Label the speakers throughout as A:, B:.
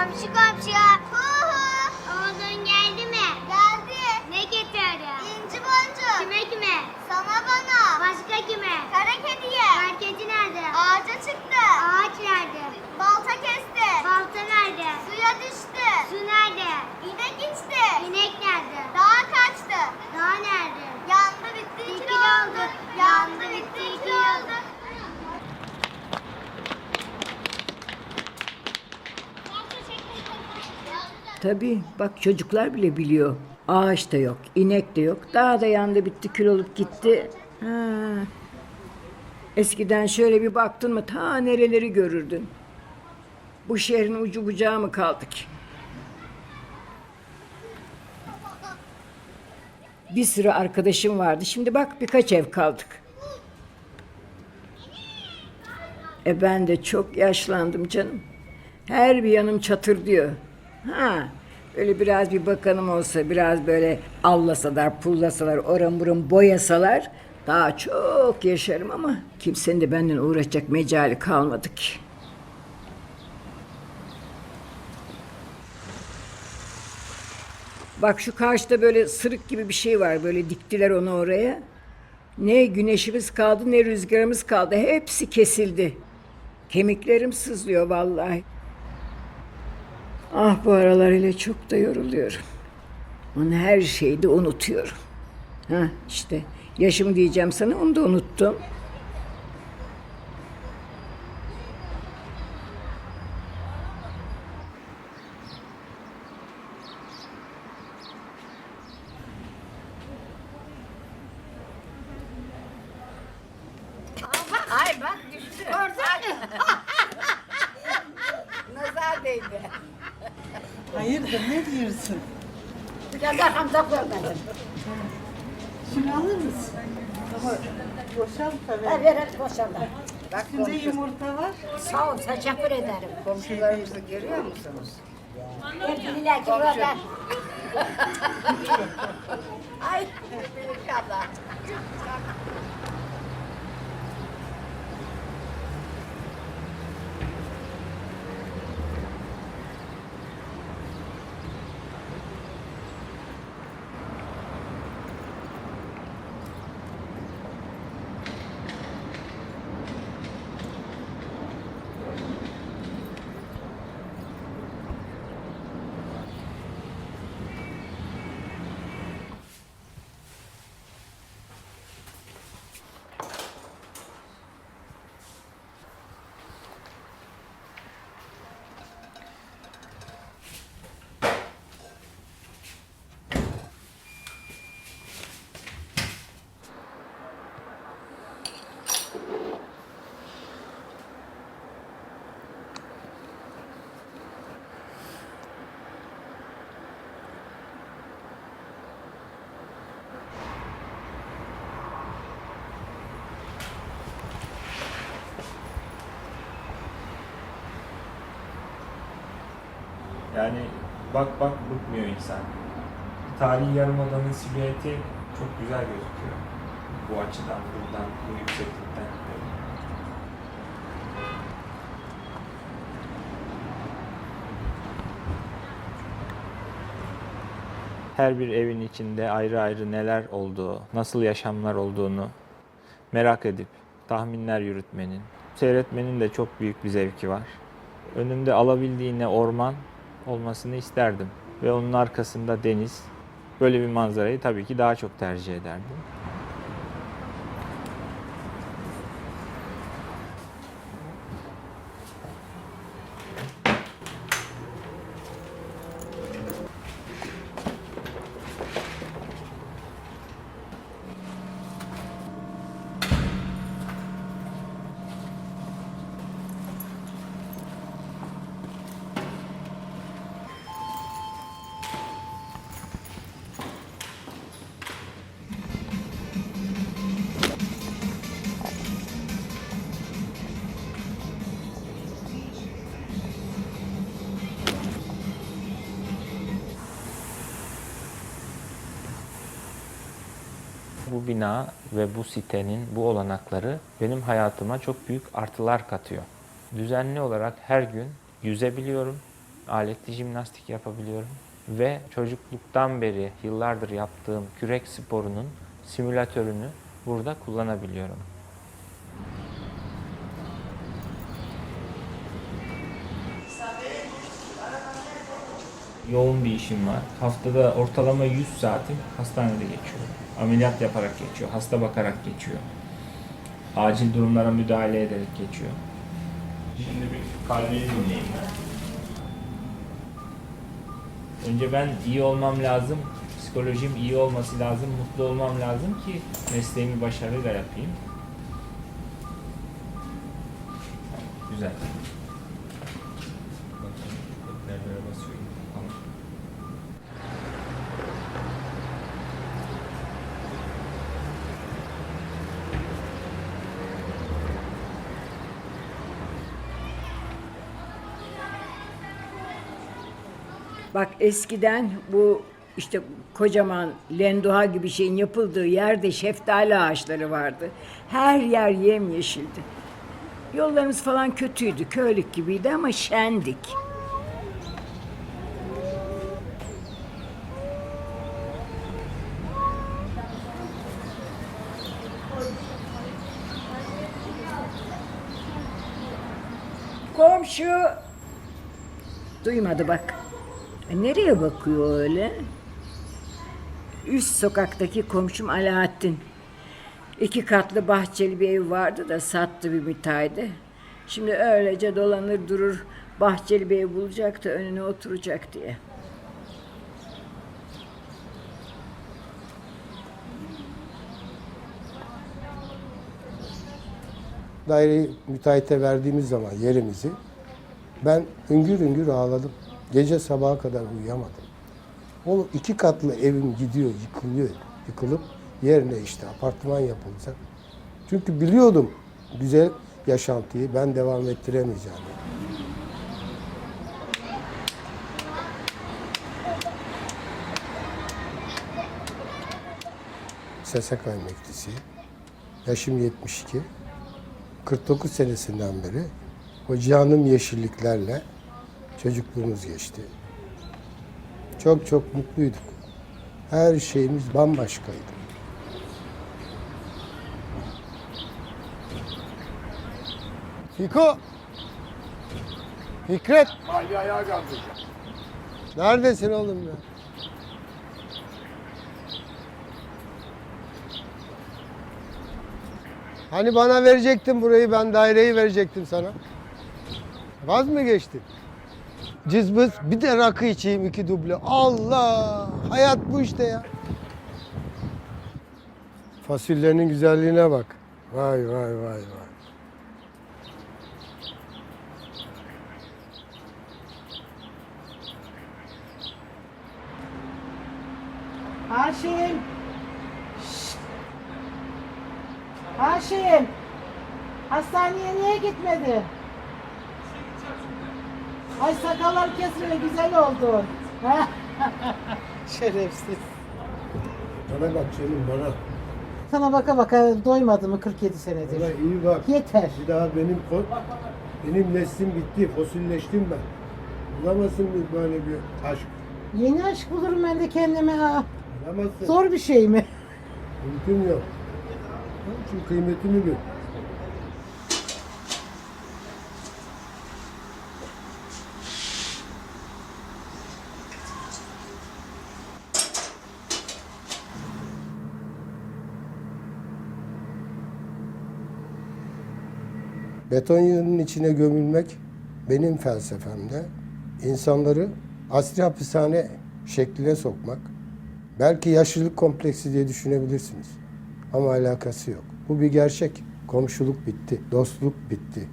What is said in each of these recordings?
A: Komşu komşu. Oğlun geldi mi? Geldi. Ne getirdi? İnci boncuk. Kime? Sana bana. Başka kime? Kara kediye. Kara kedi nerede? Ağaca çıktı. Ağaç nerede? Balta kesti. Balta nerede? Suya düştü. Su nerede? İnek içti. İnek nerede? Dağa kaçtı. Dağ nerede? Yandı bitti kül oldu. Yandı bitti kül oldu.
B: Tabii bak çocuklar bile biliyor. Ağaç da yok, inek de yok. Dağ da yandı bitti kül olup gitti. Ha. Eskiden şöyle bir baktın mı ta nereleri görürdün. Bu şehrin ucu bucağı mı kaldı ki? Bir sürü arkadaşım vardı. Şimdi bak birkaç ev kaldık. Ben de çok yaşlandım canım. Her bir yanım çatır diyor. Ha, öyle biraz bir bakanım olsa, biraz böyle avlasalar, pullasalar, oram buram boyasalar daha çok yaşarım ama kimsenin de benden uğraşacak mecali kalmadı ki. Bak şu karşıda böyle sırık gibi bir şey var, böyle diktiler onu oraya. Ne güneşimiz kaldı ne rüzgarımız kaldı, hepsi kesildi. Kemiklerim sızlıyor vallahi. Ah bu aralar ile çok da yoruluyorum. Onu her şeyi de unutuyorum. Ha işte yaşımı diyeceğim sana onu da unuttum.
C: Ay bak düştü. Orada. Nazar değdi.
D: Hayırdır ne diyorsun?
C: Yazar Hamza görmedim.
D: Şunu alır mısın? Ama boşalt tabii.
C: Ha ver hadi boşalma. Bak
D: İçinde yumurta var.
C: sağ ol teşekkür ederim.
E: Komşularımızı görüyor musunuz?
C: Hepinize ki buradan. Ay inşallah.
F: Yani bak bıkmıyor insan. Tarihi Yarımada'nın silüeti çok güzel gözüküyor. Bu açıdan, buradan, bu yükseklikten. Her bir evin içinde ayrı ayrı neler olduğu, nasıl yaşamlar olduğunu merak edip tahminler yürütmenin, seyretmenin de çok büyük bir zevki var. Önümde alabildiğine orman olmasını isterdim ve onun arkasında deniz. Böyle bir manzarayı tabii ki daha çok tercih ederdim. Bu bina ve bu sitenin bu olanakları benim hayatıma çok büyük artılar katıyor. Düzenli olarak her gün yüzebiliyorum. Aletli jimnastik yapabiliyorum. Ve çocukluktan beri yıllardır yaptığım kürek sporunun simülatörünü burada kullanabiliyorum. Yoğun bir işim var. Haftada ortalama 100 saatim hastanede geçiyor. Ameliyat yaparak geçiyor, hasta bakarak geçiyor. Acil durumlara müdahale ederek geçiyor. Şimdi bir kalbini dinleyin. Önce ben iyi olmam lazım, psikolojim iyi olması lazım, mutlu olmam lazım ki mesleğimi başarıyla yapayım. Güzel. Nerelere basıyorum? Tamam.
B: Bak eskiden bu işte kocaman lenduha gibi şeyin yapıldığı yerde şeftali ağaçları vardı. Her yer yemyeşildi. Yollarımız falan kötüydü, köylük gibiydi ama şendik. Komşu! Duymadı bak. Nereye bakıyor öyle? Üst sokaktaki komşum Aleaddin. 2 katlı bahçeli bir ev vardı da sattı bir müteahhide. Şimdi öylece dolanır durur, bahçeli bir ev bulacak da önüne oturacak diye.
G: Daireyi müteahhite verdiğimiz zaman yerimizi ben hüngür hüngür ağladım. Gece sabaha kadar uyuyamadım. O 2 katlı evim gidiyor, yıkılıyor. Yıkılıp yerine işte apartman yapılacak. Çünkü biliyordum güzel yaşantıyı ben devam ettiremeyeceğim. SSK emeklisiyim. Yaşım 72. 49 senesinden beri o canım yeşilliklerle çocukluğumuz geçti. Çok çok mutluyduk. Her şeyimiz bambaşkaydı. Fiko! Fikret!
H: Ali ayağa kaldıracağım.
G: Neredesin oğlum ya? Hani bana verecektin burayı, ben daireyi verecektim sana. Vaz mı geçtin? Cızbız, bir de rakı içeyim 2 duble. Allah! Hayat bu işte ya. Fasulyenin güzelliğine bak. Vay vay vay vay.
D: Haşim. Şşt! Haşim. Hastaneye niye gitmedi? Ay sakallar kesmeli güzel oldu. Şerefsiz.
G: Bana bak canım bana.
D: Sana baka baka doymadı mı 47 senedir?
G: Bana iyi bak.
D: Yeter.
G: Bir daha benim neslim bitti, fosilleştim ben. Bulamazsın böyle bir aşk.
D: Yeni aşk bulurum ben de kendime. Ha.
G: Bulamazsın.
D: Zor bir şey mi?
G: Mümkün yok. Onun için kıymetini bil. Beton yığının içine gömülmek benim felsefemde. İnsanları asri hapishane şekline sokmak. Belki yaşlılık kompleksi diye düşünebilirsiniz. Ama alakası yok. Bu bir gerçek. Komşuluk bitti, dostluk bitti.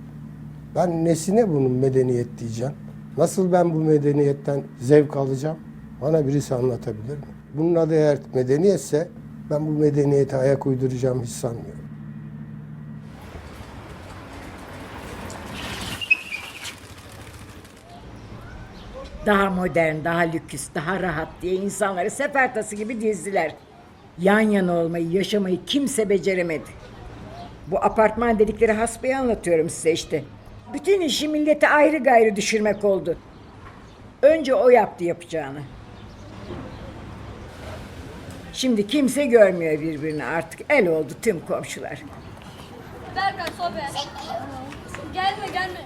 G: Ben nesine bunun medeniyet diyeceğim? Nasıl ben bu medeniyetten zevk alacağım? Bana birisi anlatabilir mi? Bunun adı eğer medeniyetse ben bu medeniyete ayak uyduracağımı hiç sanmıyorum.
B: Daha modern, daha lüks, daha rahat diye insanları sefertası gibi dizdiler. Yan yana olmayı, yaşamayı kimse beceremedi. Bu apartman dedikleri hasbayı anlatıyorum size işte. Bütün işi millete ayrı gayrı düşürmek oldu. Önce o yaptı yapacağını. Şimdi kimse görmüyor birbirini artık. El oldu tüm komşular.
H: Berber, sobe. Gelme.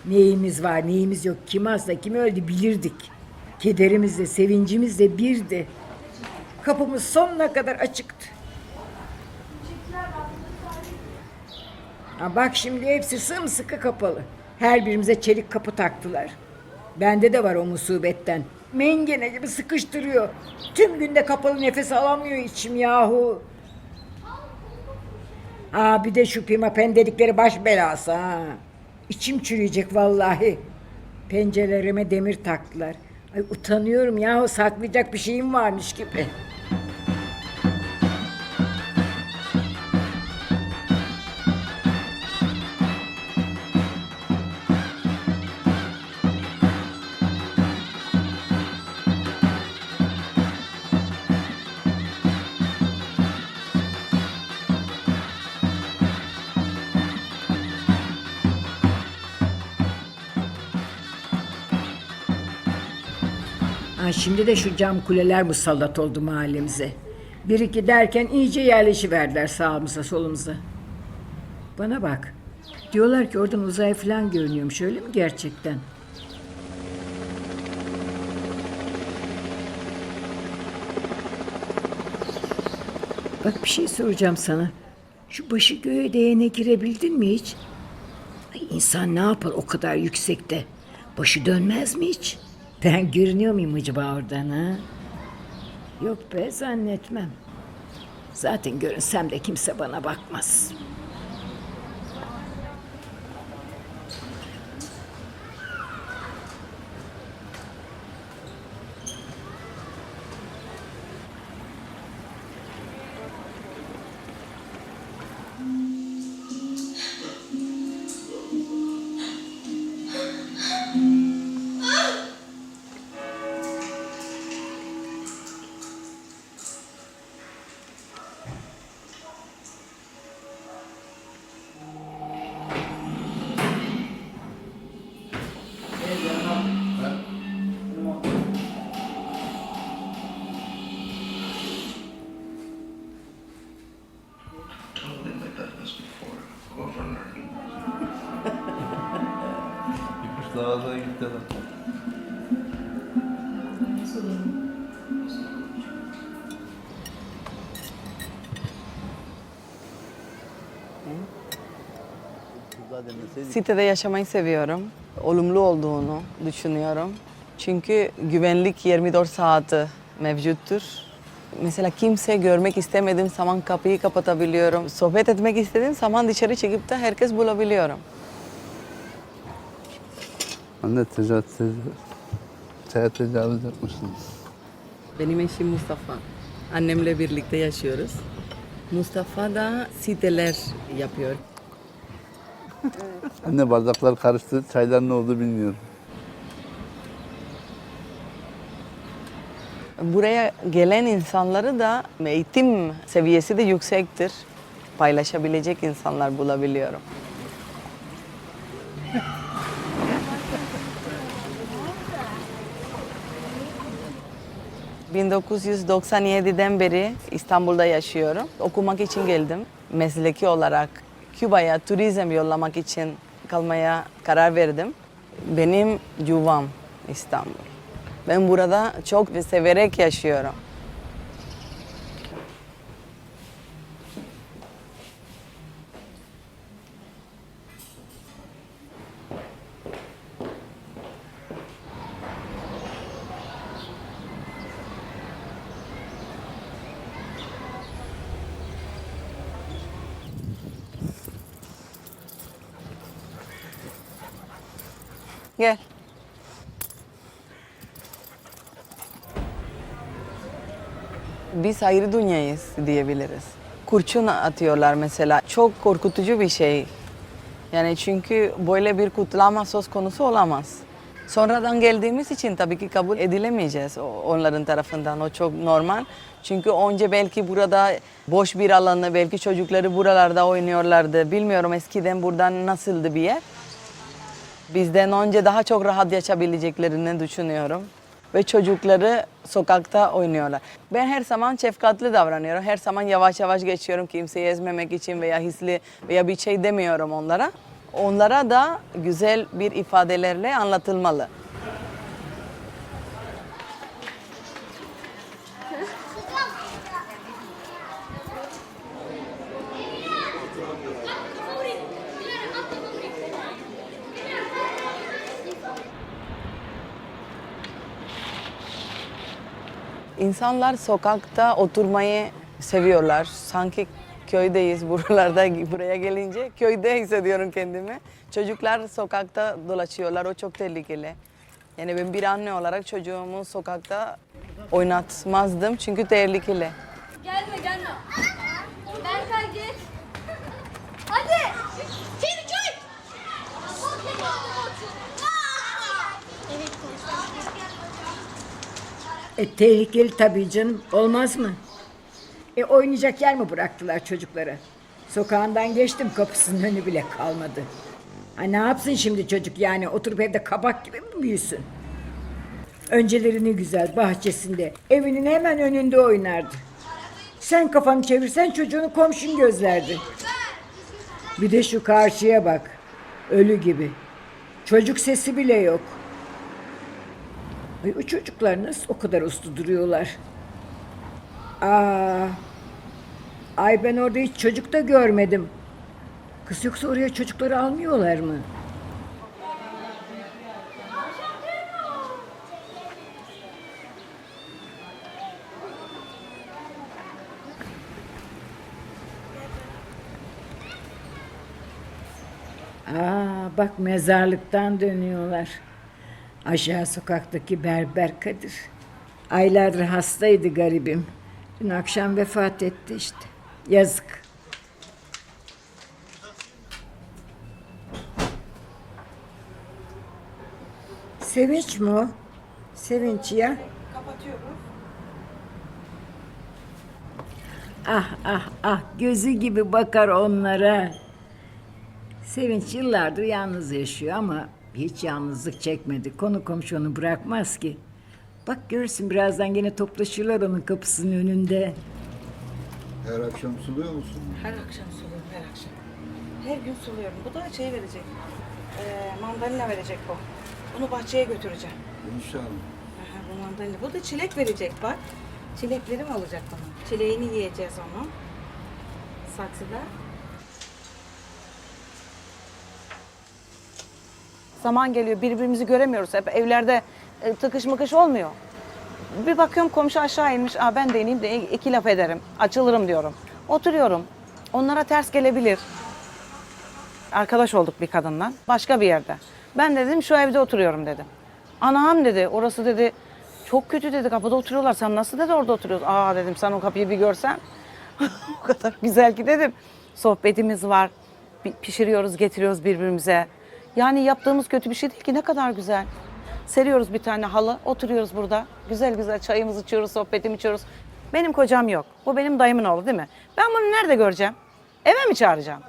B: Neyimiz var, neyimiz yok, kim hasta, kim öldü bilirdik. Kederimiz de, sevincimiz de birdi. Kapımız sonuna kadar açıktı. Ha bak şimdi hepsi sımsıkı kapalı. Her birimize çelik kapı taktılar. Bende de var o musibetten. Mengene gibi sıkıştırıyor. Tüm günde kapalı nefes alamıyor içim yahu. Ha bir de şu pimapen dedikleri baş belası ha. İçim çürüyecek vallahi. Pencerelerime demir taktılar. Ay utanıyorum yahu, saklayacak bir şeyim varmış gibi. Ha, şimdi de şu cam kuleler musallat oldu mahallemize. Bir iki derken iyice yerleşiverdiler sağımıza solumuza. Bana bak. Diyorlar ki oradan uzay falan görünüyormuş, öyle mi gerçekten? Bak bir şey soracağım sana. Şu başı göğe değene girebildin mi hiç? Ay, insan ne yapar o kadar yüksekte? Başı dönmez mi hiç? Ben görünüyor muyum acaba oradan ha? Yok be, zannetmem. Zaten görünsem de kimse bana bakmaz.
I: Mustafa'ya gitti adam.
J: Sitede yaşamayı seviyorum. Olumlu olduğunu düşünüyorum. Çünkü güvenlik 24 saati mevcuttur. Mesela kimse görmek istemediğim zaman kapıyı kapatabiliyorum. Sohbet etmek istediğim zaman dışarı çıkıp da herkes bulabiliyorum.
I: Anne tecavüz yapmışsın.
J: Benim eşim Mustafa. Annemle birlikte yaşıyoruz. Mustafa da siteler yapıyor.
I: Anne bardaklar karıştı, çaylar ne oldu bilmiyorum.
J: Buraya gelen insanları da eğitim seviyesi de yüksektir. Paylaşabilecek insanlar bulabiliyorum. ...1997'den beri İstanbul'da yaşıyorum. Okumak için geldim. Mesleki olarak Küba'ya turizm yollamak için kalmaya karar verdim. Benim yuvam İstanbul. Ben burada çok ve severek yaşıyorum. Gel. Biz ayrı dünyayız diyebiliriz. Kurşun atıyorlar mesela. Çok korkutucu bir şey. Yani çünkü böyle bir kutlama söz konusu olamaz. Sonradan geldiğimiz için tabii ki kabul edilemeyeceğiz onların tarafından. O çok normal. Çünkü önce belki burada boş bir alanı, belki çocukları buralarda oynuyorlardı. Bilmiyorum eskiden buradan nasıldı bir yer. Bizden önce daha çok rahat yaşayabileceklerini düşünüyorum. Ve çocukları sokakta oynuyorlar. Ben her zaman şefkatli davranıyorum. Her zaman yavaş yavaş geçiyorum kimseyi ezmemek için veya hisli veya bir şey demiyorum onlara. Onlara da güzel bir ifadelerle anlatılmalı. İnsanlar sokakta oturmayı seviyorlar. Sanki köydeyiz buralarda, buraya gelince köyde hissediyorum kendimi. Çocuklar sokakta dolaşıyorlar, o çok tehlikeli. Yani ben bir anne olarak çocuğumu sokakta oynatmazdım çünkü tehlikeli.
H: Gelme gelme. Berkay geç. Hadi. Çevir çevir.
B: Tehlikeli tabii canım. Olmaz mı? Oynayacak yer mi bıraktılar çocuklara? Sokağından geçtim, kapısının önü bile kalmadı. Ne yapsın şimdi çocuk yani? Oturup evde kabak gibi mi büyüsün? Önceleri ne güzel bahçesinde, evinin hemen önünde oynardı. Sen kafanı çevirsen çocuğunu komşun gözlerdi. Bir de şu karşıya bak. Ölü gibi. Çocuk sesi bile yok. O çocuklar nasıl o kadar uslu duruyorlar? Ay ben orada hiç çocuk da görmedim. Kız yoksa oraya çocukları almıyorlar mı? Bak mezarlıktan dönüyorlar. Aşağı sokaktaki Berber Kadir. Aylardır hastaydı garibim. Dün akşam vefat etti işte. Yazık. Sevinç mi o? Sevinç ya. Ah gözü gibi bakar onlara. Sevinç yıllardır yalnız yaşıyor ama hiç yalnızlık çekmedi. Konu komşu onu bırakmaz ki. Bak görürsün birazdan gene toplaşırlar onun kapısının önünde.
K: Her akşam suluyor musun?
L: Her akşam suluyorum, her akşam. Her gün suluyorum. Bu da şey verecek, mandalina verecek bu. Bunu bahçeye götüreceğim.
K: İnşallah.
L: Aha, bu mandalina. Bu da çilek verecek bak. Çileklerim olacak bana. Çileğini yiyeceğiz onu. Saksıda. Zaman geliyor, birbirimizi göremiyoruz. Hep evlerde tıkış mıkış olmuyor. Bir bakıyorum komşu aşağı inmiş. Ben de ineyim de iki laf ederim. Açılırım diyorum. Oturuyorum. Onlara ters gelebilir. Arkadaş olduk bir kadından. Başka bir yerde. Ben dedim şu evde oturuyorum dedim. Anam dedi orası dedi çok kötü dedi kapıda oturuyorlar. Sen nasıl dedi orada oturuyorsun? Dedim sen o kapıyı bir görsen. O kadar güzel ki dedim. Sohbetimiz var. Pişiriyoruz getiriyoruz birbirimize. Yani yaptığımız kötü bir şey değil ki ne kadar güzel. Seriyoruz bir tane halı, oturuyoruz burada. Güzel güzel çayımızı içiyoruz, sohbetimi içiyoruz. Benim kocam yok. Bu benim dayımın oğlu değil mi? Ben bunu nerede göreceğim? Eve mi çağıracağım?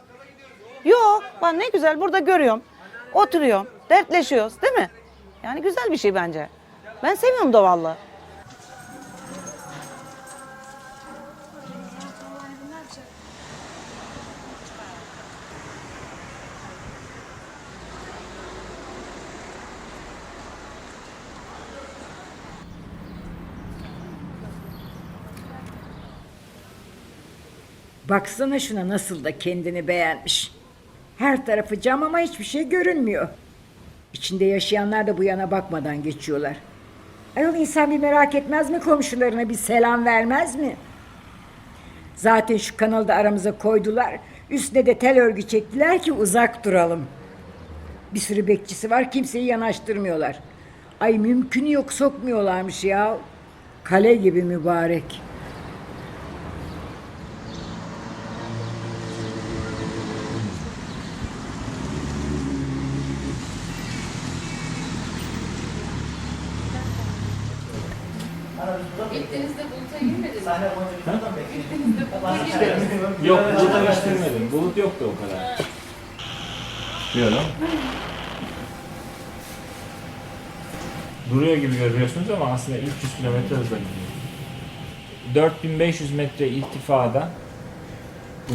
L: Yok. Bak ne güzel burada görüyorum. Oturuyorum, dertleşiyoruz değil mi? Yani güzel bir şey bence. Ben seviyorum doğallığı.
B: Baksana şuna nasıl da kendini beğenmiş. Her tarafı cam ama hiçbir şey görünmüyor. İçinde yaşayanlar da bu yana bakmadan geçiyorlar. Ayol insan bir merak etmez mi komşularına, bir selam vermez mi? Zaten şu kanalı da aramıza koydular. Üstüne de tel örgü çektiler ki uzak duralım. Bir sürü bekçisi var, kimseyi yanaştırmıyorlar. Ay mümkünü yok sokmuyorlarmış ya. Kale gibi mübarek.
H: Gittiğinizde buluta girmediniz mi?
F: Yok, buluta geçtirmedim. Bulut yoktu o kadar. Diyorum. duruyor gibi görüyorsunuz ama aslında 300 kilometre hızla gidiyor. 4500 metre irtifada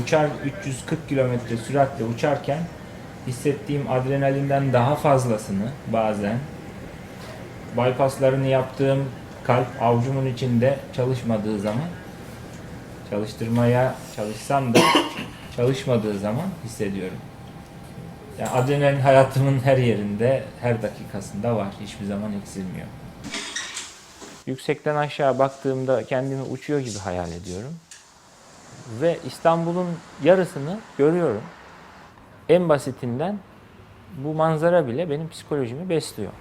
F: uçar 340 kilometre süratle uçarken hissettiğim adrenalinden daha fazlasını bazen bypasslarını yaptığım kalp avucumun içinde çalışmadığı zaman, çalıştırmaya çalışsam da çalışmadığı zaman hissediyorum. Yani adrenalin hayatımın her yerinde, her dakikasında var. Hiçbir zaman eksilmiyor. Yüksekten aşağı baktığımda kendimi uçuyor gibi hayal ediyorum. Ve İstanbul'un yarısını görüyorum. En basitinden bu manzara bile benim psikolojimi besliyor.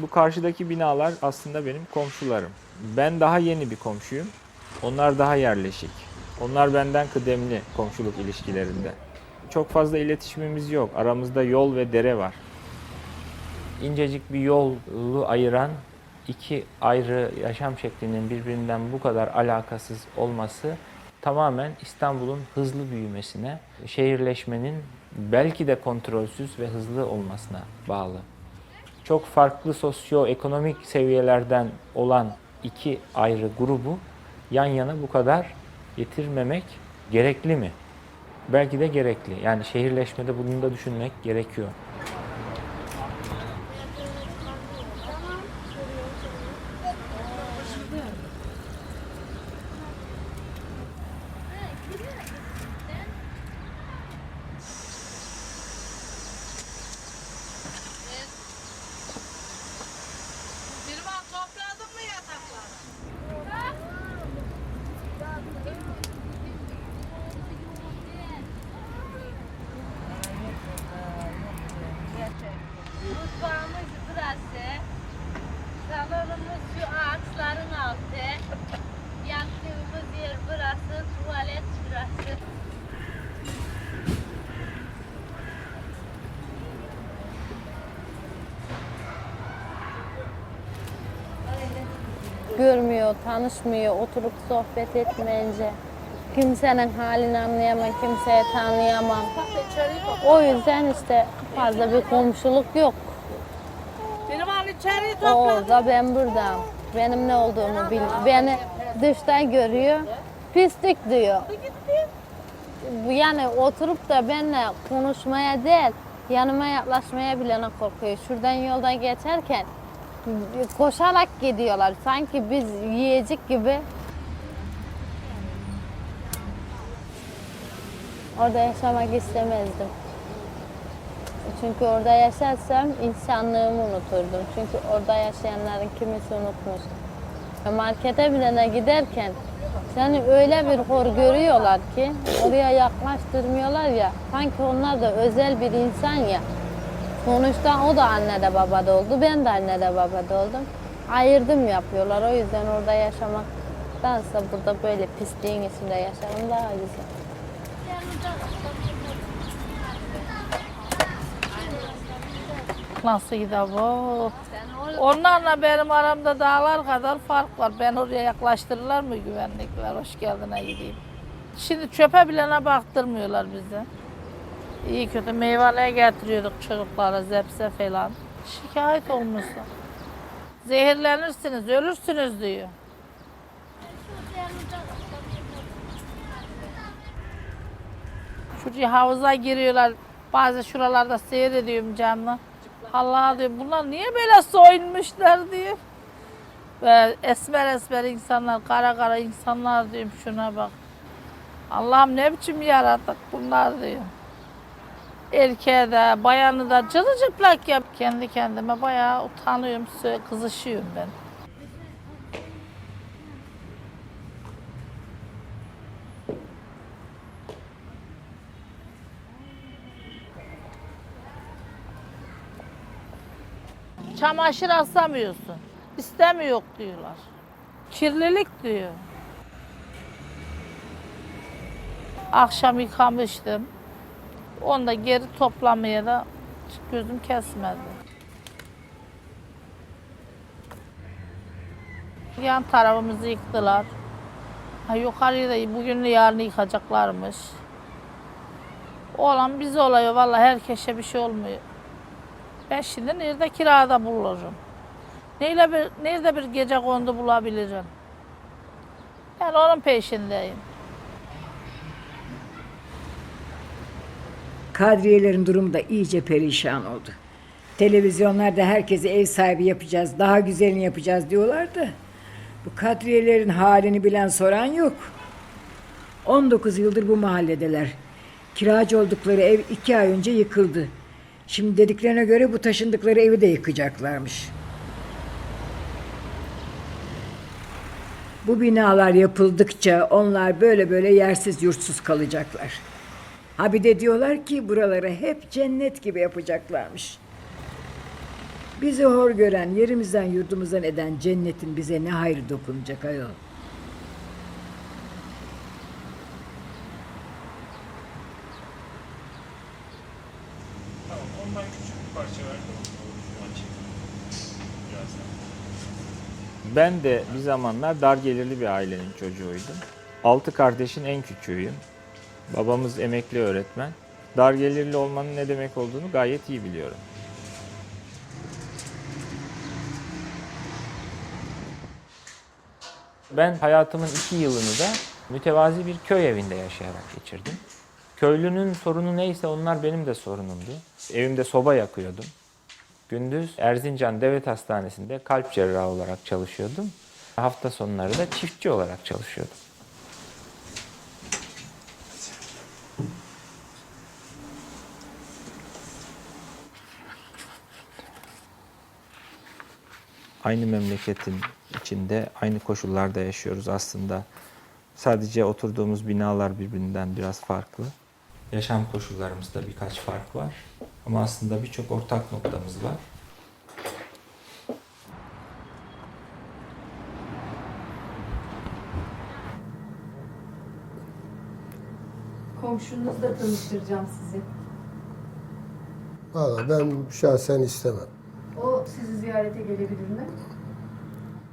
F: Bu karşıdaki binalar aslında benim komşularım. Ben daha yeni bir komşuyum. Onlar daha yerleşik. Onlar benden kıdemli komşuluk ilişkilerinde. Çok fazla iletişimimiz yok. Aramızda yol ve dere var. İncecik bir yolu ayıran iki ayrı yaşam şeklinin birbirinden bu kadar alakasız olması tamamen İstanbul'un hızlı büyümesine, şehirleşmenin belki de kontrolsüz ve hızlı olmasına bağlı. Çok farklı sosyoekonomik seviyelerden olan iki ayrı grubu yan yana bu kadar getirmemek gerekli mi? Belki de gerekli. Yani şehirleşmede bunu da düşünmek gerekiyor.
H: Mutfağımız burası. Salonumuz şu ağaçların altı. Yattığımız yer burası. Tuvalet şurası. Görmüyor, tanışmıyor, oturup sohbet etmeyince. Kimsenin halini anlayamam, kimseyi tanıyamam. O yüzden işte fazla bir komşuluk yok. O orada, ben burada. Benim ne olduğumu biliyor. Beni dıştan görüyor, pislik diyor. Yani oturup da benimle konuşmaya değil, yanıma yaklaşmaya bile korkuyor. Şuradan yoldan geçerken koşarak gidiyorlar. Sanki biz yiyecek gibi. Orada yaşamak istemezdim. Çünkü orada yaşarsam insanlığımı unuturdum. Çünkü orada yaşayanların kimisi unutmuş. Markete bile giderken seni öyle bir hor görüyorlar ki oraya yaklaştırmıyorlar ya. Sanki onlar da özel bir insan ya. Sonuçta o da annede babada oldu. Ben de annede babada oldum. Ayırdım yapıyorlar. O yüzden orada yaşamaktansa burada böyle pisliğin içinde yaşarım daha güzel.
M: Nasıl gider bu? Onlarla benim aramda dağlar kadar fark var. Ben oraya yaklaştırırlar mı güvenlikler? Hoş geldine gideyim. Şimdi çöpe bilene baktırmıyorlar bizi. İyi kötü meyveleye getiriyorduk çocuklara, zepse falan. Şikayet olmuşlar. Zehirlenirsiniz, ölürsünüz diyor. Şuraya havuza giriyorlar. Bazı şuralarda seyrediyorum canlı. Allah diyor, bunlar niye böyle soyunmuşlar diyor. Ve esmer esmer insanlar, kara kara insanlar diyorum, şuna bak. Allah'ım ne biçim yarattık bunlar diyor. Erkeğe de, bayanı da cılıcıplak yap. Kendi kendime bayağı utanıyorum, kızışıyorum ben. Çamaşır asamıyorsun. İstemiyor diyorlar. Kirlilik diyor. Akşam yıkamıştım. Onu da geri toplamaya da gözüm kesmedi. Yan tarafımızı yıktılar. Yukarıyı da bugün yarın yıkacaklarmış. Olan bize oluyor. Vallahi herkese bir şey olmuyor. Ben şimdi nerede kirada bulurum? Nerede bir gece kondu bulabilirim? Ben onun peşindeyim.
B: Kadriyelerin durumu da iyice perişan oldu. Televizyonlarda herkese ev sahibi yapacağız, daha güzelini yapacağız diyorlar da bu kadriyelerin halini bilen soran yok. 19 yıldır bu mahalledeler. Kiracı oldukları ev 2 ay önce yıkıldı. Şimdi dediklerine göre bu taşındıkları evi de yıkacaklarmış. Bu binalar yapıldıkça onlar böyle yersiz yurtsuz kalacaklar. Ha bir de diyorlar ki buraları hep cennet gibi yapacaklarmış. Bizi hor gören, yerimizden yurdumuzdan eden cennetin bize ne hayrı dokunacak ayol?
F: Ondan küçük bir parça verdim. Ben de bir zamanlar dar gelirli bir ailenin çocuğuydum. 6 kardeşin en küçüğüyüm. Babamız emekli öğretmen. Dar gelirli olmanın ne demek olduğunu gayet iyi biliyorum. Ben hayatımın 2 yılını da mütevazi bir köy evinde yaşayarak geçirdim. Köylünün sorunu neyse onlar benim de sorunumdu. Evimde soba yakıyordum. Gündüz Erzincan Devlet Hastanesi'nde kalp cerrahı olarak çalışıyordum. Hafta sonları da çiftçi olarak çalışıyordum. Aynı memleketin içinde aynı koşullarda yaşıyoruz aslında. Sadece oturduğumuz binalar birbirinden biraz farklı. Yaşam koşullarımızda birkaç fark var. Ama aslında birçok ortak noktamız var.
N: Komşunuzla tanıştıracağım sizi.
G: Valla ben şahsen istemem.
N: O sizi ziyarete gelebilir mi?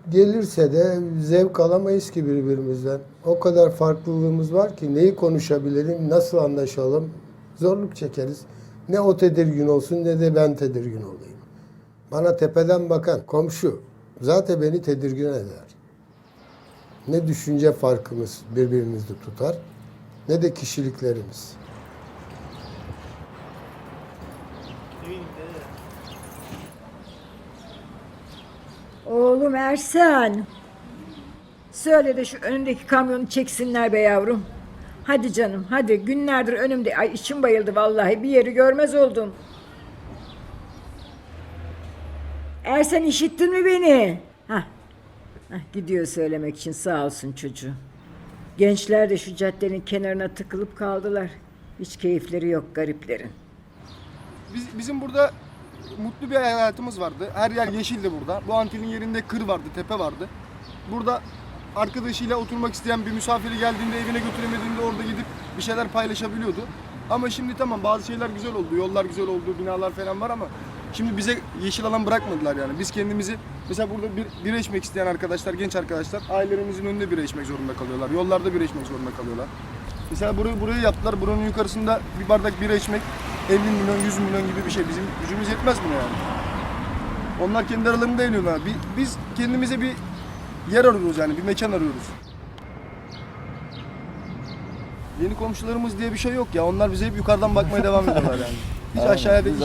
G: Gelirse de zevk alamayız ki birbirimizden. O kadar farklılığımız var ki neyi konuşabilelim, nasıl anlaşalım, zorluk çekeriz. Ne o tedirgin olsun ne de ben tedirgin olayım. Bana tepeden bakan komşu zaten beni tedirgin eder. Ne düşünce farkımız birbirimizi tutar ne de kişiliklerimiz.
B: Oğlum Ersen. Söyle de şu önündeki kamyonu çeksinler be yavrum. Hadi canım hadi, günlerdir önümde. Ay içim bayıldı vallahi, bir yeri görmez oldum. Ersen işittin mi beni? Hah. Gidiyor söylemek için, sağ olsun çocuğu. Gençler de şu caddenin kenarına tıkılıp kaldılar. Hiç keyifleri yok gariplerin.
O: Bizim burada mutlu bir hayatımız vardı. Her yer yeşildi burada. Bu antilin yerinde kır vardı, tepe vardı. Burada arkadaşıyla oturmak isteyen bir misafiri geldiğinde, evine götüremediğinde orada gidip bir şeyler paylaşabiliyordu. Ama şimdi tamam, bazı şeyler güzel oldu, yollar güzel oldu, binalar falan var ama şimdi bize yeşil alan bırakmadılar yani. Biz kendimizi, mesela burada bira içmek isteyen arkadaşlar, genç arkadaşlar ailelerimizin önünde bira içmek zorunda kalıyorlar. Yollarda bira içmek zorunda kalıyorlar. Mesela burayı yaptılar, buranın yukarısında bir bardak bira içmek 50 milyon, 100 milyon gibi bir şey. Bizim gücümüz yetmez buna yani. Onlar kendi aralarında eğleniyorlar. Biz kendimize bir yer arıyoruz yani, bir mekan arıyoruz. Yeni komşularımız diye bir şey yok ya. Onlar bize hep yukarıdan bakmaya devam ediyorlar yani. Hiç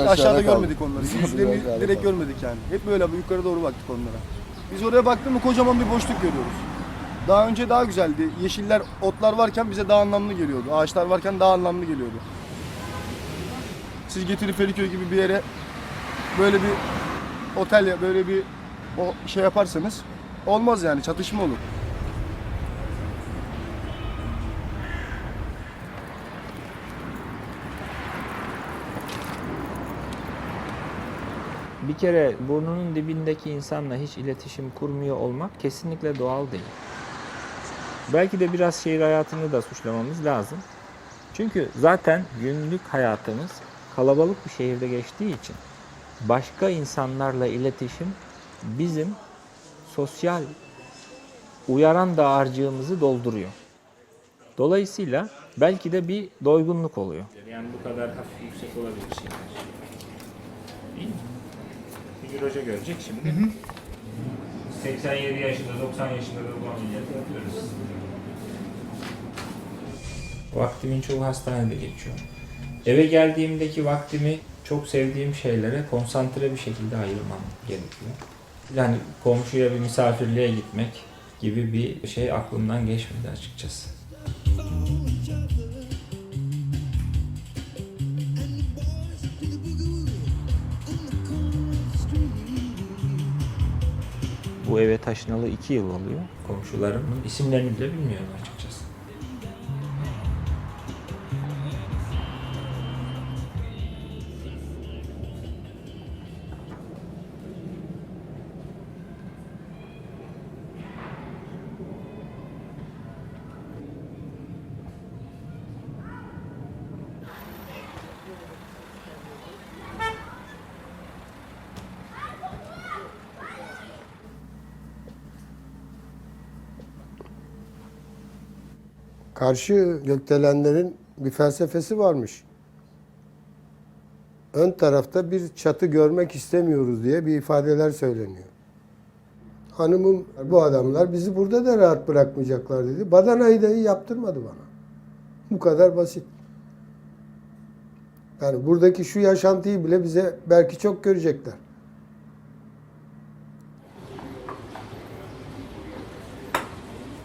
O: aşağıda görmedik onları. Yüzlerini direkt görmedik yani. Hep böyle yukarı doğru baktık onlara. Biz oraya baktığımda kocaman bir boşluk görüyoruz. Daha önce daha güzeldi. Yeşiller, otlar varken bize daha anlamlı geliyordu. Ağaçlar varken daha anlamlı geliyordu. Siz getirip Feriköy gibi bir yere böyle bir otel ya böyle bir o şey yaparsanız olmaz yani, çatışma olur.
F: Bir kere burnunun dibindeki insanla hiç iletişim kurmuyor olmak kesinlikle doğal değil. Belki de biraz şehir hayatını da suçlamamız lazım. Çünkü zaten günlük hayatımız kalabalık bir şehirde geçtiği için başka insanlarla iletişim bizim sosyal uyaran dağarcığımızı dolduruyor. Dolayısıyla belki de bir doygunluk oluyor. Yani bu kadar hafif yüksek olabilir şeyler. Değil mi? Figür Hoca görecek şimdi. 87 yaşında, 90 yaşında da bu ameliyatı yapıyoruz. Vaktimin çoğu hastanede geçiyor. Eve geldiğimdeki vaktimi çok sevdiğim şeylere konsantre bir şekilde ayırmam gerekiyor. Yani komşuya bir misafirliğe gitmek gibi bir şey aklımdan geçmedi açıkçası. Bu eve taşınalı 2 yıl oluyor. Komşularımın isimlerini bile bilmiyorum açıkçası.
G: Karşı gökdelenlerin bir felsefesi varmış. Ön tarafta bir çatı görmek istemiyoruz diye bir ifadeler söyleniyor. Hanımım bu adamlar bizi burada da rahat bırakmayacaklar dedi. Badanayı dahi yaptırmadı bana. Bu kadar basit. Yani buradaki şu yaşantıyı bile bize belki çok görecekler.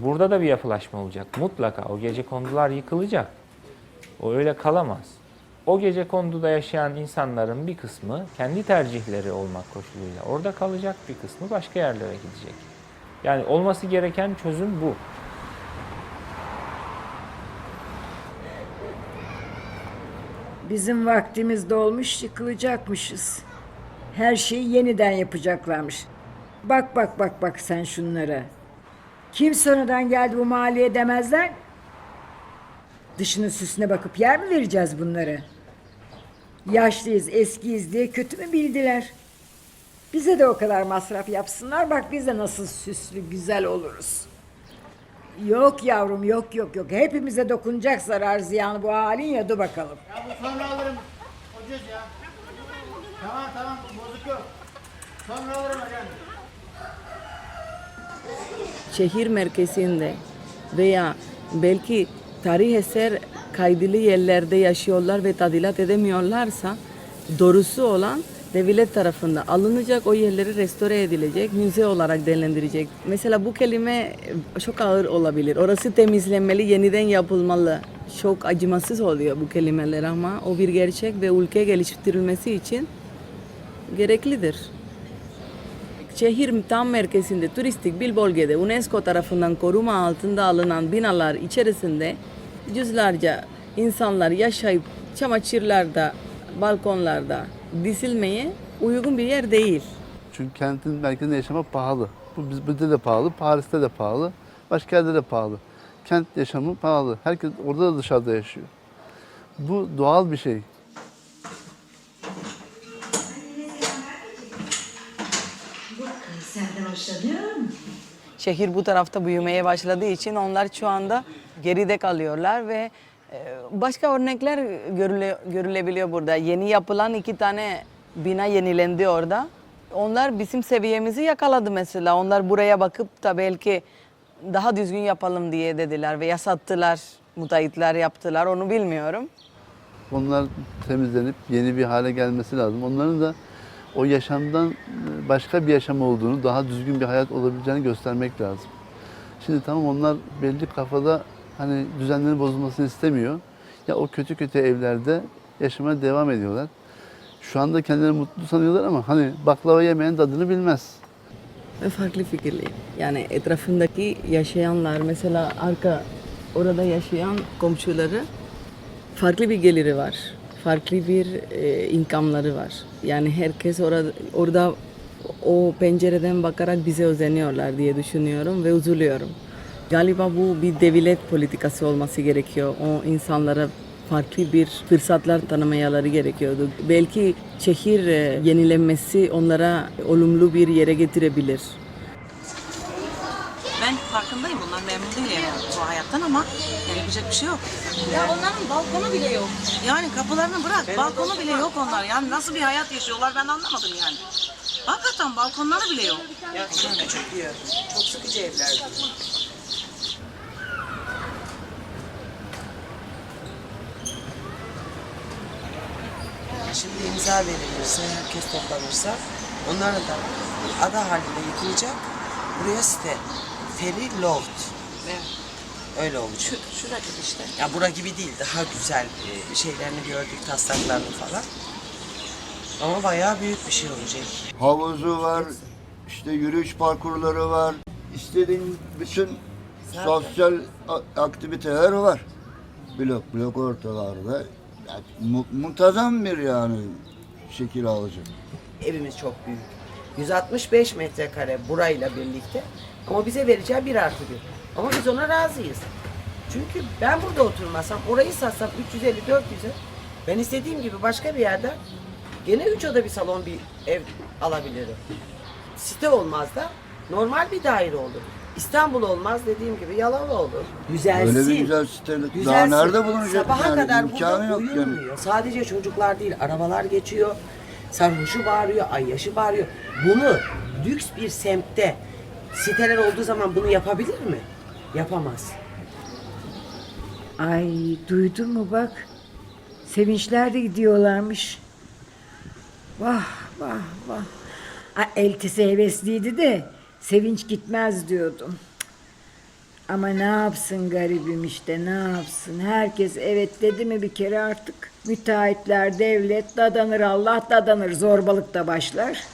F: Burada da bir yapılaşma olacak. Mutlaka o gecekondular yıkılacak. O öyle kalamaz. O gecekonduda yaşayan insanların bir kısmı kendi tercihleri olmak koşuluyla orada kalacak, bir kısmı başka yerlere gidecek. Yani olması gereken çözüm bu.
B: Bizim vaktimiz dolmuş, yıkılacakmışız. Her şeyi yeniden yapacaklarmış. Bak bak bak bak sen şunlara. Kim sonradan geldi bu mahalleye demezler. Dışının süsüne bakıp yer mi vereceğiz bunlara? Yaşlıyız, eskiyiz diye kötü mü bildiler? Bize de o kadar masraf yapsınlar. Bak biz de nasıl süslü, güzel oluruz. Yok yavrum, yok yok yok. Hepimize dokunacak zarar ziyanı bu halin ya, dur bakalım.
D: Ya bu sonra alırım. Ucuz ya. Tamam bozuk yok. Sonra alırım hocam.
J: Şehir merkezinde veya belki tarih eser kaydılı yerlerde yaşıyorlar ve tadilat edemiyorlarsa doğrusu olan devlet tarafından alınacak, o yerleri restore edilecek, müze olarak değerlendirecek. Mesela bu kelime çok ağır olabilir. Orası temizlenmeli, yeniden yapılmalı. Çok acımasız oluyor bu kelimeler ama o bir gerçek ve ülke geliştirilmesi için gereklidir. Şehir tam merkezinde turistik bir bölgede UNESCO tarafından koruma altında alınan binalar içerisinde yüzlerce insanlar yaşayıp çamaşırlarda, balkonlarda dizilmeye uygun bir yer değil.
I: Çünkü kentin merkezinde yaşamak pahalı. Bu bizde de pahalı, Paris'te de pahalı, başka yerde de pahalı. Kent yaşamı pahalı. Herkes orada da dışarıda yaşıyor. Bu doğal bir şey.
C: Senden hoşlanıyor mu?
J: Şehir bu tarafta büyümeye başladığı için onlar şu anda geride kalıyorlar ve başka örnekler görülebiliyor burada. Yeni yapılan 2 tane bina yenilendi orada. Onlar bizim seviyemizi yakaladı mesela. Onlar buraya bakıp da belki daha düzgün yapalım diye dediler veya sattılar, müteahhitler yaptılar, onu bilmiyorum.
I: Onlar temizlenip yeni bir hale gelmesi lazım. Onların da o yaşamdan başka bir yaşam olduğunu, daha düzgün bir hayat olabileceğini göstermek lazım. Şimdi tamam onlar belli kafada hani düzenlerin bozulmasını istemiyor. Ya o kötü evlerde yaşamaya devam ediyorlar. Şu anda kendilerini mutlu sanıyorlar ama hani baklava yemeyen tadını bilmez.
J: Ben farklı fikirliyim. Yani etrafındaki yaşayanlar mesela orada yaşayan komşuları farklı bir geliri var. Farklı bir income'ları var. Yani herkes orada o pencereden bakarak bize özeniyorlar diye düşünüyorum ve üzülüyorum. Galiba bu bir devlet politikası olması gerekiyor. O insanlara farklı bir fırsatlar tanımayaları gerekiyordu. Belki şehir yenilenmesi onlara olumlu bir yere getirebilir. Ben farkında farkındayım. Onlar memnun değil yani bu hayattan ama yani yapacak bir şey yok. Ya onların balkonu bile yok. Yani kapılarını bırak, balkonu bile yok onlar. Yani nasıl bir hayat yaşıyorlar ben anlamadım yani. Hakikaten balkonları bile yok.
E: Ya çok küçük diyor. Çok sıkıcı evler. Şimdi imza verilirse, herkes toplanırsa onların da ada halinde yıkılacak. Buraya site. Feri Lord. Evet. Öyle olacak.
J: Şuradaki işte.
E: Ya bura gibi değil. Daha güzel şeylerini gördük, taslaklarını falan. Ama bayağı büyük bir şey olacak.
K: Havuzu var, işte yürüyüş parkurları var. İstediğin bütün sosyal aktiviteler var. Blok blok ortalarda. Yani muntazam bir yani şekil alacak.
E: Evimiz çok büyük. 165 metrekare burayla birlikte. Ama bize vereceği 1+1. Ama biz ona razıyız. Çünkü ben burada oturmasam, orayı satsam 350-400'e ben istediğim gibi başka bir yerden gene 3 oda bir salon bir ev alabilirim. Site olmaz da normal bir daire olur. İstanbul olmaz dediğim gibi Yalova olur. Güzelsin.
K: Öyle bir güzel site daha nerede bulunacak?
E: Sabaha
K: yani,
E: kadar
K: imkanı
E: burada
K: yok
E: uyumuyor.
K: yani.
E: Sadece çocuklar değil, arabalar geçiyor. Sarhoşu bağırıyor, ayyaşı bağırıyor. Bunu lüks bir semtte siteler olduğu zaman bunu yapabilir mi? Yapamaz.
B: Ay duydun mu bak. Sevinçler de gidiyorlarmış. Vah vah vah. Eltisi hevesliydi de Sevinç gitmez diyordum. Ama ne yapsın garibim işte ne yapsın. Herkes evet dedi mi bir kere artık. Müteahhitler, devlet dadanır, Allah dadanır. Zorbalık da başlar.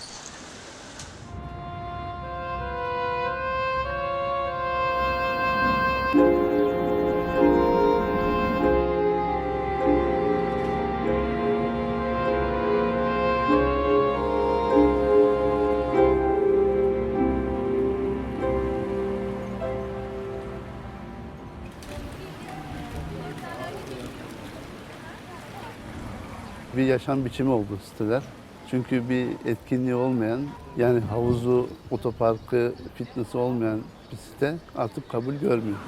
I: Bir yaşam biçimi oldu siteler. Çünkü bir etkinliği olmayan, yani havuzu, otoparkı, fitness'i olmayan bir site artık kabul görmüyor.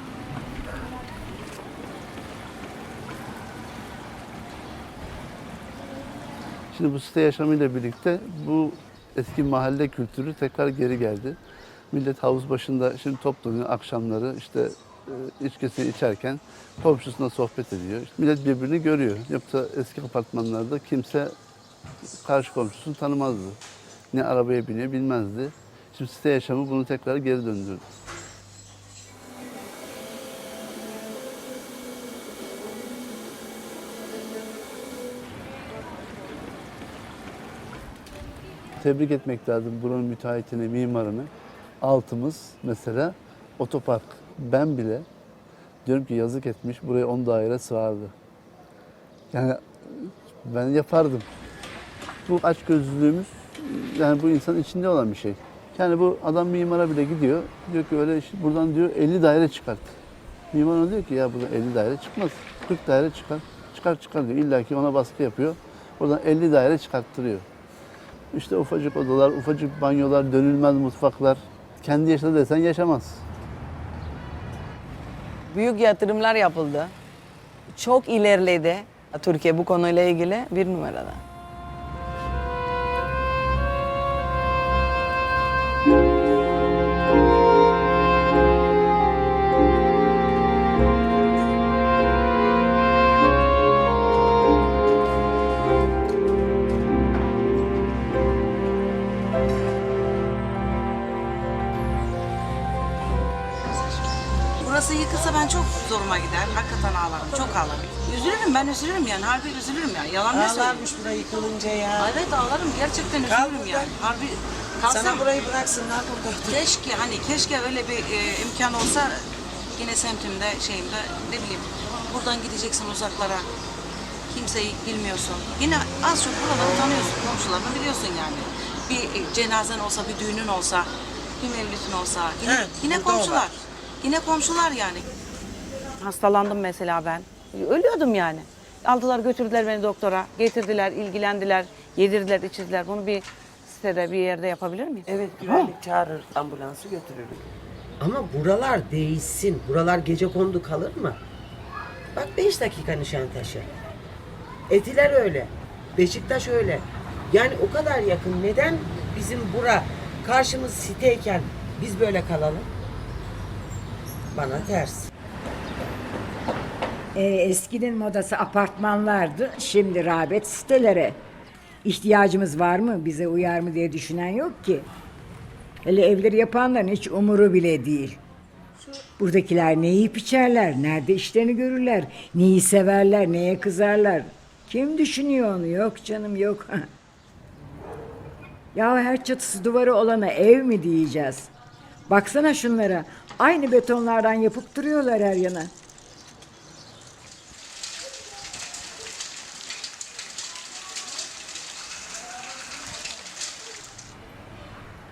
I: Şimdi bu site yaşamıyla birlikte bu eski mahalle kültürü tekrar geri geldi. Millet havuz başında şimdi toplanıyor akşamları işte içkisini içerken komşusuna sohbet ediyor. İşte millet birbirini görüyor. Yoksa eski apartmanlarda kimse karşı komşusunu tanımazdı. Ne arabaya biniyor bilmezdi. Şimdi site yaşamı bunu tekrar geri döndürdü. Tebrik etmek lazım buranın müteahhitini, mimarını. Altımız mesela otopark. Ben bile diyorum ki yazık etmiş, buraya 10 daire sığardı. Yani ben yapardım. Bu açgözlülüğümüz, yani bu insanın içinde olan bir şey. Yani bu adam mimara bile gidiyor, diyor ki öyle işte buradan diyor 50 daire çıkart. Mimar ona diyor ki ya buradan 50 daire çıkmaz, 40 daire çıkar. Çıkar diyor. İlla ki ona baskı yapıyor. Oradan 50 daire çıkarttırıyor. İşte ufacık odalar, ufacık banyolar, dönülmez mutfaklar. Kendi yaşadı desen yaşamaz.
J: Büyük yatırımlar yapıldı. Çok ilerledi. Türkiye bu konuyla ilgili bir numarada. Burası yıkılsa ben çok zoruma gider. Hakikaten ağlarım, çok ağlarım. Üzülürüm, ben üzülürüm yani. Harbi üzülürüm yani. Yalan ne söyleyeyim?
E: Ağlarmış burayı yıkılınca ya.
J: Evet ağlarım, gerçekten
E: Kal
J: üzülürüm
E: burada.
J: yani. Harbi kalsam.
E: Sana burayı bıraksınlar burada.
J: Keşke öyle bir imkan olsa yine semtimde, şeyimde ne bileyim. Buradan gideceksin uzaklara. Kimseyi bilmiyorsun. Yine az çok buraları tanıyorsun, komşularını biliyorsun yani. Bir cenazen olsa, bir düğünün olsa, bir mevlütün olsa. Yine komşular. Yine komşular yani.
L: Hastalandım mesela ben. Ölüyordum yani. Aldılar götürdüler beni doktora. Getirdiler, ilgilendiler, yedirdiler, içirdiler. Bunu bir sitede bir yerde yapabilir miyim?
E: Evet güvenlik çağırır, ambulansı götürür. Ama buralar değişsin. Buralar gecekondu kalır mı? Bak 5 dakika Nişantaşı. Etiler öyle. Beşiktaş öyle. Yani o kadar yakın. Neden bizim karşımız siteyken biz böyle kalalım? Bana ters.
B: Eskinin modası apartmanlardı. Şimdi rağbet sitelere. İhtiyacımız var mı, bize uyar mı diye düşünen yok ki. Hele evleri yapanların hiç umuru bile değil. Buradakiler ne yiyip içerler, nerede işlerini görürler, neyi severler, neye kızarlar. Kim düşünüyor onu? Yok canım, yok. Ya her çatısı duvarı olana ev mi diyeceğiz? Baksana şunlara. Aynı betonlardan yapıp duruyorlar her yana.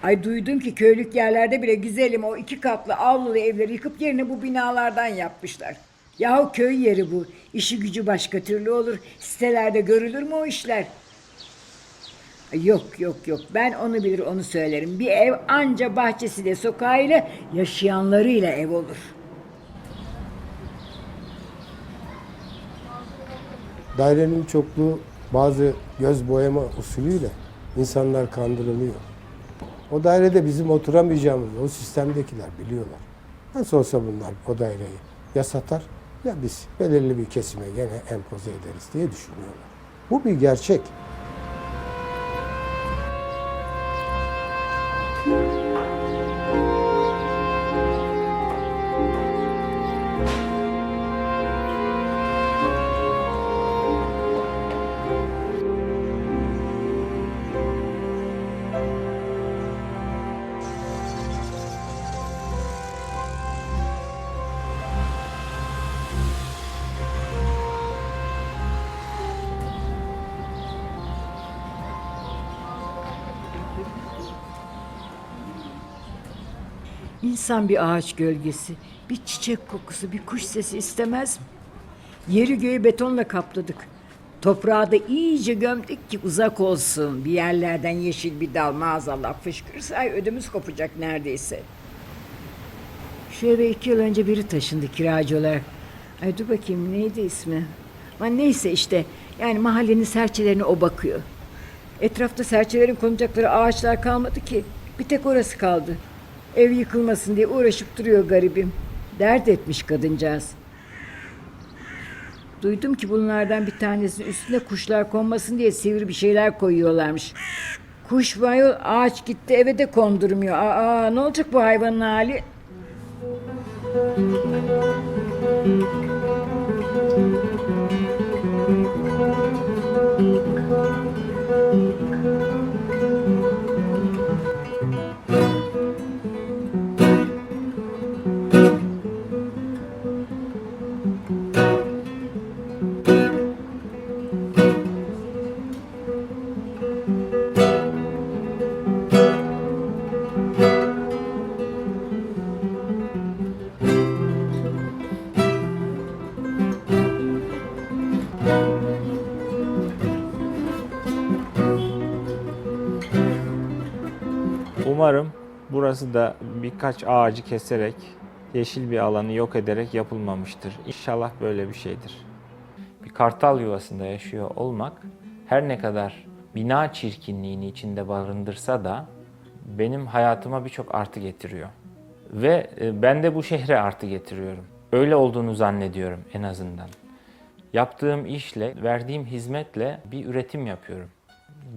B: Ay duydum ki köylük yerlerde bile güzelim o 2 katlı avlulu evleri yıkıp yerine bu binalardan yapmışlar. Yahu köy yeri bu. İşi gücü başka türlü olur. Sitelerde görülür mü o işler? Ay yok yok yok. Ben onu bilir onu söylerim. Bir ev anca bahçesiyle sokağıyla yaşayanlarıyla ev olur.
G: Dairenin çokluğu bazı göz boyama usulüyle insanlar kandırılıyor. O dairede bizim oturamayacağımızı o sistemdekiler biliyorlar. Nasıl olsa bunlar o daireyi ya satar ya biz belirli bir kesime gene empoze ederiz diye düşünüyorlar. Bu bir gerçek.
B: İnsan bir ağaç gölgesi, bir çiçek kokusu, bir kuş sesi istemez mi? Yeri göğü betonla kapladık. Toprağı da iyice gömdük ki uzak olsun. Bir yerlerden yeşil bir dal maazallah fışkırsa ay ödümüz kopacak neredeyse. Şu eve 2 yıl önce biri taşındı kiracı olarak. Ay dur bakayım neydi ismi? Ama neyse işte yani mahallenin serçelerine o bakıyor. Etrafta serçelerin konacakları ağaçlar kalmadı ki. Bir tek orası kaldı. Ev yıkılmasın diye uğraşıp duruyor garibim. Dert etmiş kadıncağız. Duydum ki bunlardan bir tanesinin üstüne kuşlar konmasın diye sivri bir şeyler koyuyorlarmış. Kuş bayıl ağaç gitti eve de kondurmuyor. Aa ne olacak bu hayvanın hali?
F: Umarım burası da birkaç ağacı keserek, yeşil bir alanı yok ederek yapılmamıştır. İnşallah böyle bir şeydir. Bir kartal yuvasında yaşıyor olmak her ne kadar bina çirkinliğini içinde barındırsa da benim hayatıma birçok artı getiriyor. Ve ben de bu şehre artı getiriyorum. Öyle olduğunu zannediyorum en azından. Yaptığım işle, verdiğim hizmetle bir üretim yapıyorum.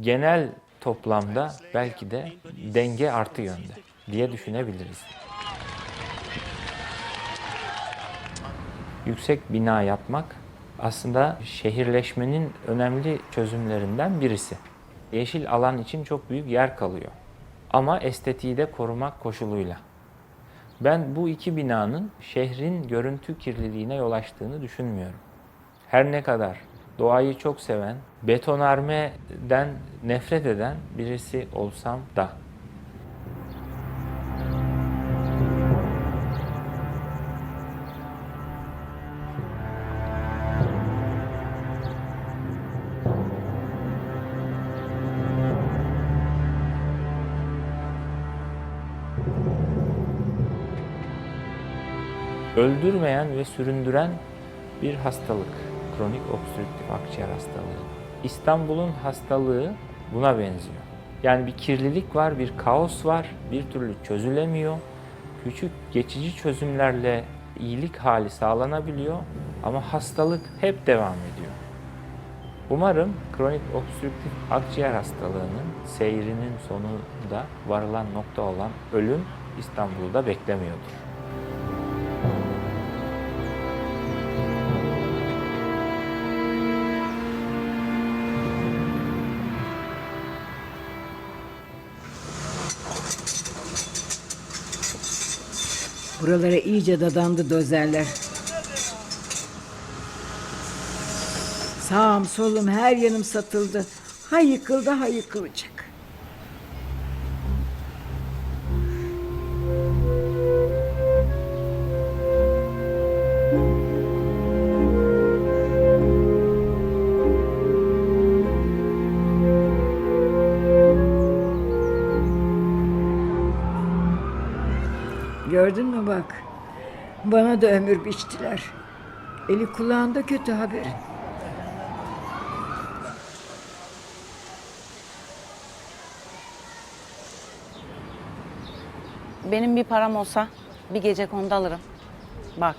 F: Genel toplamda belki de denge artı yönde diye düşünebiliriz. Yüksek bina yapmak aslında şehirleşmenin önemli çözümlerinden birisi. Yeşil alan için çok büyük yer kalıyor. Ama estetiği de korumak koşuluyla. Ben bu iki binanın şehrin görüntü kirliliğine yol açtığını düşünmüyorum. Her ne kadar doğayı çok seven, betonarmeden nefret eden birisi olsam da. öldürmeyen ve süründüren bir hastalık. Kronik obstrüktif akciğer hastalığı. İstanbul'un hastalığı buna benziyor. Yani bir kirlilik var, bir kaos var, bir türlü çözülemiyor. Küçük geçici çözümlerle iyilik hali sağlanabiliyor ama hastalık hep devam ediyor. Umarım kronik obstrüktif akciğer hastalığının seyrinin sonunda varılan nokta olan ölüm İstanbul'u da beklemiyordur.
B: Buralara iyice dadandı dozerler. Sağım solum her yanım satıldı. Ha yıkıldı ha yıkılacak. Gördün mü bak. Bana da ömür biçtiler. Eli kulağında kötü haberin.
L: Benim bir param olsa bir gecekondu alırım. Bak,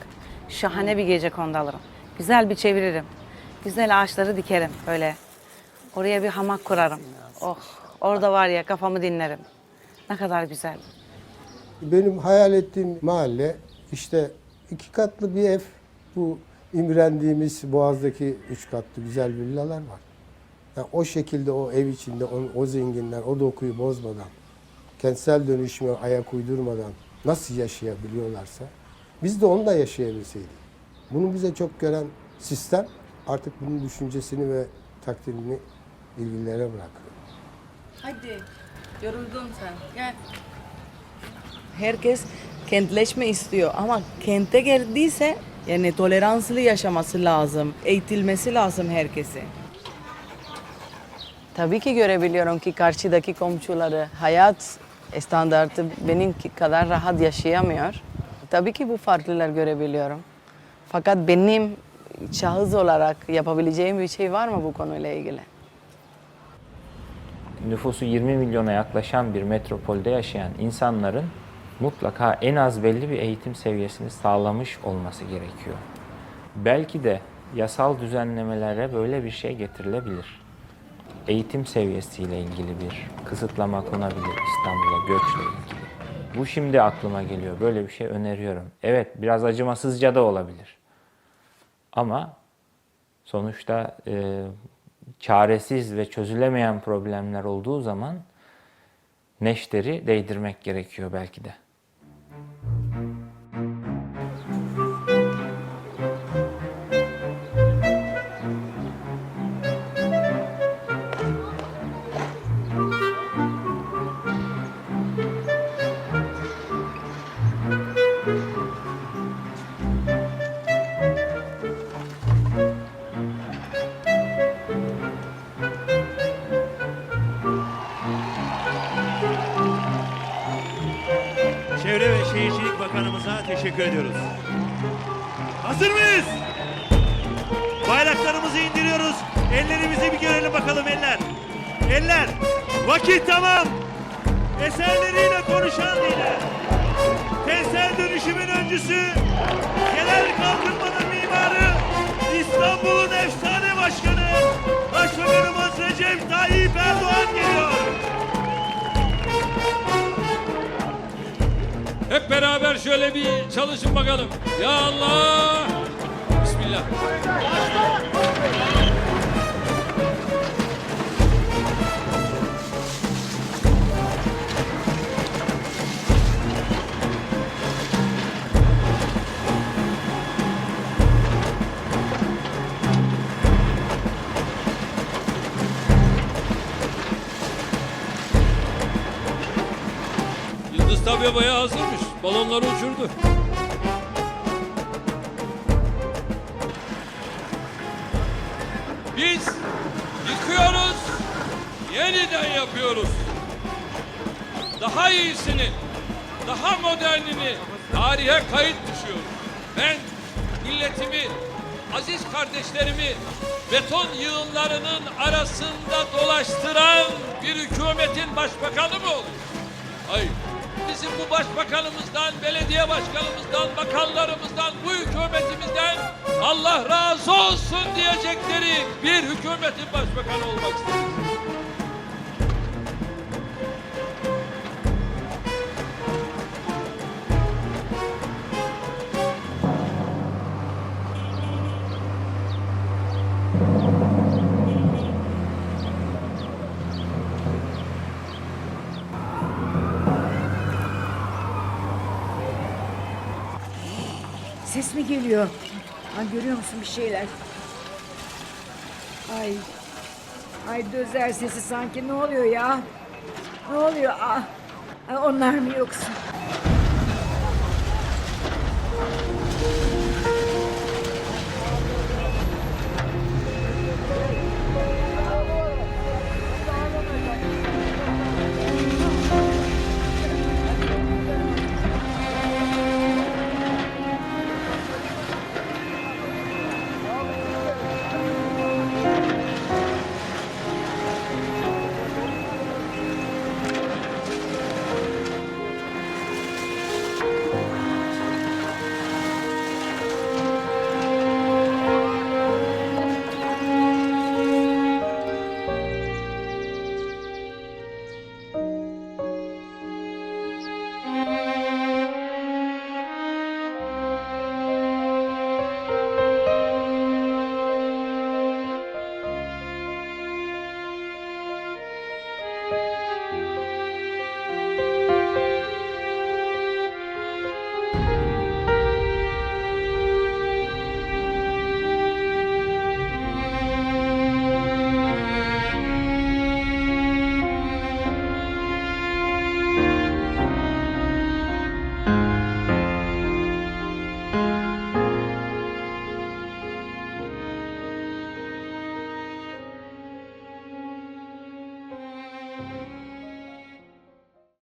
L: şahane bir gecekondu alırım. Güzel bir çeviririm. Güzel ağaçları dikerim böyle. Oraya bir hamak kurarım. Oh, orada var ya kafamı dinlerim. Ne kadar güzel.
G: Benim hayal ettiğim mahalle işte 2 katlı bir ev. Bu imrendiğimiz Boğaz'daki 3 katlı güzel villalar var. Yani o şekilde o ev içinde o zenginler o dokuyu bozmadan, kentsel dönüşüme ayak uydurmadan nasıl yaşayabiliyorlarsa biz de onu da yaşayabilseydik. Bunu bize çok gören sistem artık bunun düşüncesini ve takdirini ilgililere bırakıyor.
J: Hadi, yoruldun sen. Gel. Herkes kentleşme istiyor ama kente geldiyse yani toleranslı yaşaması lazım, eğitilmesi lazım herkese. Tabii ki görebiliyorum ki karşıdaki komşuları hayat standartı benimki kadar rahat yaşayamıyor. Tabii ki bu farklılar görebiliyorum. Fakat benim şahıs olarak yapabileceğim bir şey var mı bu konuyla ilgili?
F: Nüfusu 20 milyona yaklaşan bir metropolde yaşayan insanların mutlaka en az belli bir eğitim seviyesini sağlamış olması gerekiyor. Belki de yasal düzenlemelere böyle bir şey getirilebilir. Eğitim seviyesiyle ilgili bir kısıtlama konabilir İstanbul'a göçle ilgili. Bu şimdi aklıma geliyor. Böyle bir şey öneriyorum. Evet, biraz acımasızca da olabilir. Ama sonuçta çaresiz ve çözülemeyen problemler olduğu zaman neşteri değdirmek gerekiyor belki de.
P: Çevre ve Şehircilik Bakanımıza teşekkür ediyoruz. Hazır mıyız? Bayraklarımızı indiriyoruz. Ellerimizi bir görelim bakalım eller. Eller. Vakit tamam. Eserleriyle konuşan lider. Kentsel dönüşümün öncüsü. Genel kalkınmanın mimarı. İstanbul'un efsane başkanı. Başbakanımız Recep Tayyip Erdoğan geliyor.
Q: Hep beraber şöyle bir çalışın bakalım. Ya Allah! Bismillah. Yıldız tabii bayağı hazırmış. Balonları uçurdu. Biz yıkıyoruz, yeniden yapıyoruz. Daha iyisini, daha modernini tarihe kayıt düşüyoruz. Ben milletimi, aziz kardeşlerimi beton yığınlarının arasında dolaştıran bir hükümetin başbakanı mı olur? Hayır. Bizim bu başbakanımızdan, belediye başkanımızdan, bakanlarımızdan, bu hükümetimizden Allah razı olsun diyecekleri bir hükümetin başbakanı olmak isteriz.
B: Ses mi geliyor? Ha, görüyor musun bir şeyler? Ay. Ay dozer sesi sanki, ne oluyor ya? Ne oluyor? Ah. Ay, onlar mı yoksa?